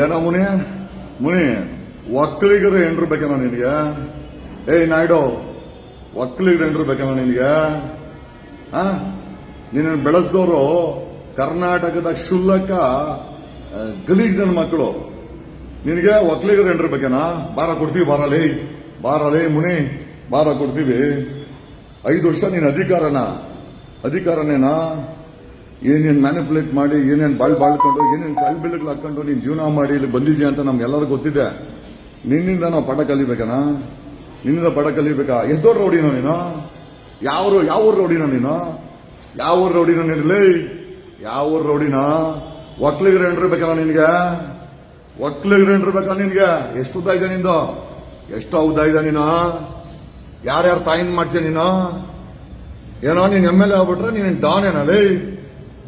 ಏನೋ ಮುನಿ ಒಕ್ಕಲಿಗರು ಹೆಂಡ್ರು ಬೇಕೇನೋ ನಿನಗೆ? ಏಯ್ ನಾಯ್ಡು, ಒಕ್ಕಲಿಗರು ಹೆಂಡ್ರು ಬೇಕೇನೋ ನಿನಗೆ? ನಿನ್ನ ಬೆಳೆಸಿದವರು ಕರ್ನಾಟಕದ ಕ್ಷುಲ್ಲಕ ಗಲೀಜ್ ನನ್ನ ಮಕ್ಕಳು. ನಿನಗೆ ಒಕ್ಕಲಿಗರು ಹೆಂಡ್ರು ಬೇಕೇನಾ? ಬಾರ ಕೊಡ್ತೀವಿ, ಬಾರಲೇ ಮುನಿ, ಬಾರ ಕೊಡ್ತೀವಿ. 5 ವರ್ಷ ನೀನು ಅಧಿಕಾರನೇನಾ? ಏನೇನು ಮ್ಯಾನಿಪುಲೇಟ್ ಮಾಡಿ, ಏನೇನು ಬಾಳ್ಕೊಂಡು, ಏನೇನು ಕಲ್ಬಿಳ್ಗಳು ಹಾಕೊಂಡು ನೀನು ಜೀವನ ಮಾಡಿ ಇಲ್ಲಿ ಬಂದಿದ್ಯಾ ಅಂತ ನಮ್ಗೆಲ್ಲರಿಗೂ ಗೊತ್ತಿದೆ. ನಿನ್ನಿಂದ ನಾವು ಪಾಠ ಕಲಿಬೇಕನಾ? ನಿನ್ನಿಂದ ಪಾಠ ಕಲಿಬೇಕಾ? ಎಷ್ಟು ದೊಡ್ಡ ರೌಡಿನೋ ನೀನು? ಯಾವ ಊರು ರೌಡಿನೋ ನೀನು? ಯಾವ ಊರು ರೌಡಿನೋ ನೀನಿಲ್ಲಿ? ಯಾವ ಊರು ರೌಡಿನೋ? ಒಕ್ಕಲಿಗರು ಹೆಂಡ್ರು ಬೇಕಲ್ಲ ನಿನ್ಗೆ? ಒಕ್ಕಲಿಗರು ಹೆಂಡ್ರು ಬೇಕಲ್ಲ ನಿನ್ಗೆ? ಎಷ್ಟು ಉದ್ದ ಇದೆ ನಿಂದು? ಎಷ್ಟು ಉದ್ದ ಇದೆ ನೀನು? ಯಾರ್ಯಾರು ತಾಯಿನ ಮಾಡ್ತೀಯ ನೀನು? ಏನೋ ನೀನ್ MLA ಆಗ್ಬಿಟ್ರೆ ನೀನು ಡಾನ್ ಏನಲೇ?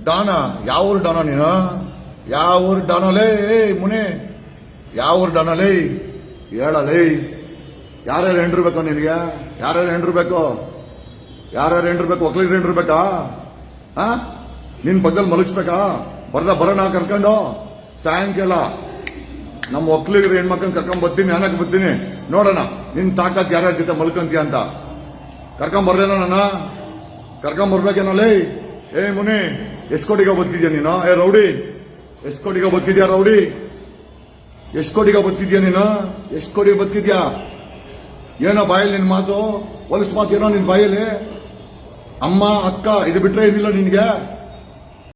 ಡಾನ? ಯಾವ ಊರು ಡಾನ ನೀನು? ಯಾವ ಊರು ಡಾನಲೇ? ಮುನಿ, ಯಾವ ಊರು ಡಾನಲೇ? ಹೇಳಲೇ. ಯಾರ್ಯಾರು ಹೆಂಡ್ರು ಬೇಕೋ ನಿನಗೆ? ಯಾರ್ಯಾರು ಹೆಂಡ್ರು ಬೇಕು? ಒಕ್ಕಲಿಗರು ಹೆಂಡ್ರು ಬೇಕಾ? ನಿನ್ ಪಕ್ಕದಲ್ಲಿ ಮಲಗಿಸ್ಬೇಕಾ? ಬರೋಣ ಕರ್ಕೊಂಡು ಸಾಯಂಕಾಲ ನಮ್ಮ ಒಕ್ಕಲಿಗರು ಹೆಣ್ಮಕ್ಳನ್ನ ಕರ್ಕೊಂಡ್ ಬರ್ತೀನಿ. ಏನಕ್ಕೆ ಬರ್ತೀನಿ ನೋಡೋಣ ನಿನ್ ತಾಕತ್ ಯಾರ್ಯಾರ ಜೊತೆ ಮಲ್ಕಂತೀಯ ಅಂತ. ಕರ್ಕೊಂಬರ್ಲೇನೋ ನನ್ನ? ಕರ್ಕೊಂಬರ್ಬೇಕೇನಲ್ಲೇ? ಮುನಿ, ಎಷ್ಟು ಕೋಟಿಗೆ ಬದುಕಿದ್ಯಾ ನೀನು? ರೌಡಿ, ಎಷ್ಟು ಕೋಟಿಗೆ ಬದುಕಿದ್ಯಾ ರೌಡಿ? ಎಷ್ಟು ಕೋಟಿಗೆ ಬದುಕಿದ್ಯಾ ನೀನು? ಎಷ್ಟು ಕೋಟಿಗೆ ಬದುಕಿದ್ಯಾ? ಏನೋ ಬಾಯಲ್ಲಿ ನಿನ್ ಮಾತು, ಹೊಲಸು ಮಾತು ಏನೋ ನಿನ್ ಬಾಯಲ್ಲಿ? ಅಮ್ಮ ಅಕ್ಕ ಇದು ಬಿಟ್ರೆ ಏನಿಲ್ಲ ನಿನ್ಗೆ?